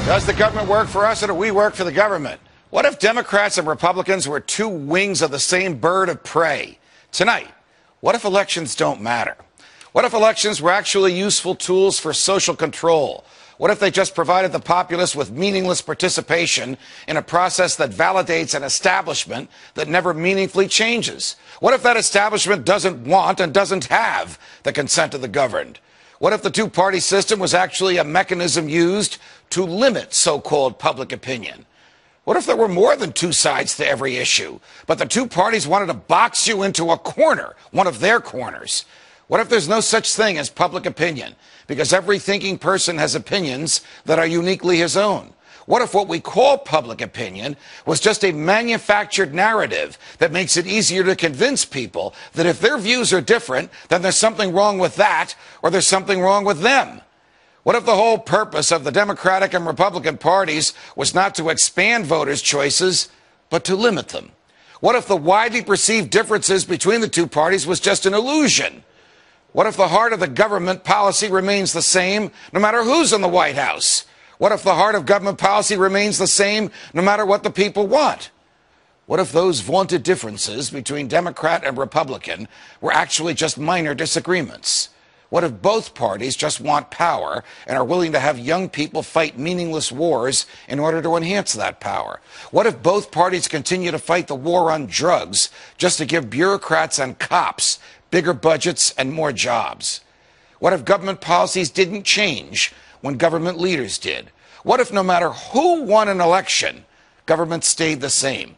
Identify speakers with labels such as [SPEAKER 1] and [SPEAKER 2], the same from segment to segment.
[SPEAKER 1] Does the government work for us or do we work for the government? What if Democrats and Republicans were two wings of the same bird of prey? Tonight, what if elections don't matter? What if elections were actually useful tools for social control? What if they just provided the populace with meaningless participation in a process that validates an establishment that never meaningfully changes? What if that establishment doesn't want and doesn't have the consent of the governed? What if the two-party system was actually a mechanism used to limit so-called public opinion? What if there were more than two sides to every issue, but the two parties wanted to box you into a corner, one of their corners? What if there's no such thing as public opinion, because every thinking person has opinions that are uniquely his own? What if what we call public opinion was just a manufactured narrative that makes it easier to convince people that if their views are different, then there's something wrong with that, or there's something wrong with them? What if the whole purpose of the Democratic and Republican parties was not to expand voters' choices, but to limit them? What if the widely perceived differences between the two parties was just an illusion? What if the heart of the government policy remains the same no matter who's in the White House? What if the heart of government policy remains the same no matter what the people want? What if those vaunted differences between Democrat and Republican were actually just minor disagreements? What if both parties just want power and are willing to have young people fight meaningless wars in order to enhance that power? What if both parties continue to fight the war on drugs just to give bureaucrats and cops bigger budgets and more jobs? What if government policies didn't change when government leaders did? What if no matter who won an election, government stayed the same?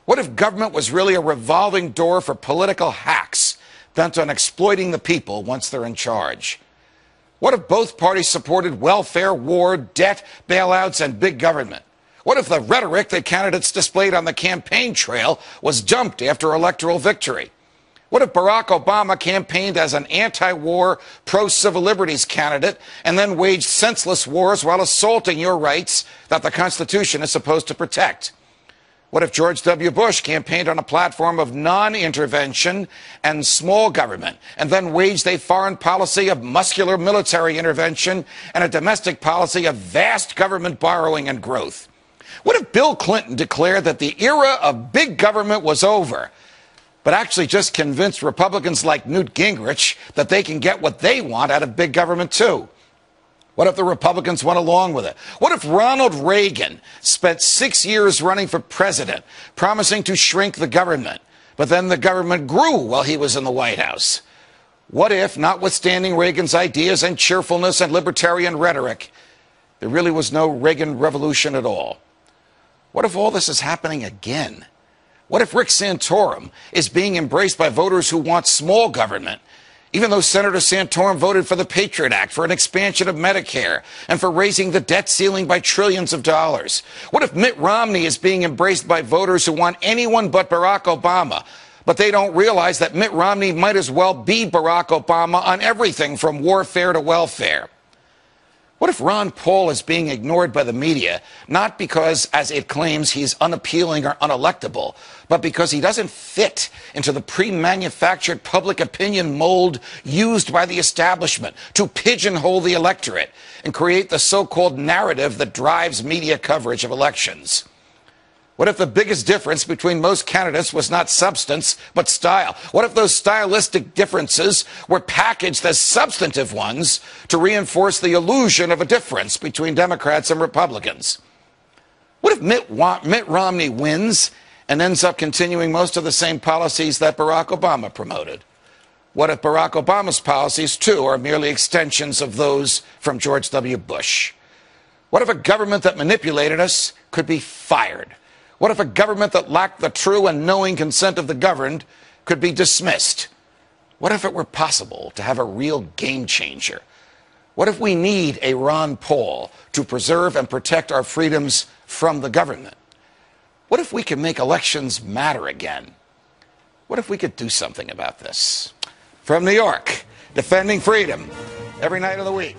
[SPEAKER 1] What if government was really a revolving door for political hacks bent on exploiting the people once they're in charge? What if both parties supported welfare, war, debt, bailouts, and big government? What if the rhetoric that candidates displayed on the campaign trail was dumped after electoral victory? What if Barack Obama campaigned as an anti-war, pro-civil liberties candidate and then waged senseless wars while assaulting your rights that the Constitution is supposed to protect? What if George W. Bush campaigned on a platform of non-intervention and small government and then waged a foreign policy of muscular military intervention and a domestic policy of vast government borrowing and growth? What if Bill Clinton declared that the era of big government was over, but actually just convinced Republicans like Newt Gingrich that they can get what they want out of big government too? What if the Republicans went along with it? What if Ronald Reagan spent 6 years running for president, promising to shrink the government, but then the government grew while he was in the White House? What if, notwithstanding Reagan's ideas and cheerfulness and libertarian rhetoric, there really was no Reagan revolution at all? What if all this is happening again? What if Rick Santorum is being embraced by voters who want small government, even though Senator Santorum voted for the Patriot Act, for an expansion of Medicare, and for raising the debt ceiling by trillions of dollars? What if Mitt Romney is being embraced by voters who want anyone but Barack Obama, but they don't realize that Mitt Romney might as well be Barack Obama on everything from warfare to welfare? What if Ron Paul is being ignored by the media, not because, as it claims, he's unappealing or unelectable, but because he doesn't fit into the pre-manufactured public opinion mold used by the establishment to pigeonhole the electorate and create the so-called narrative that drives media coverage of elections? What if the biggest difference between most candidates was not substance, but style? What if those stylistic differences were packaged as substantive ones to reinforce the illusion of a difference between Democrats and Republicans? What if Mitt Romney wins and ends up continuing most of the same policies that Barack Obama promoted? What if Barack Obama's policies, too, are merely extensions of those from George W. Bush? What if a government that manipulated us could be fired? What if a government that lacked the true and knowing consent of the governed could be dismissed? What if it were possible to have a real game changer? What if we need a Ron Paul to preserve and protect our freedoms from the government? What if we could make elections matter again? What if we could do something about this? From New York, defending freedom every night of the week.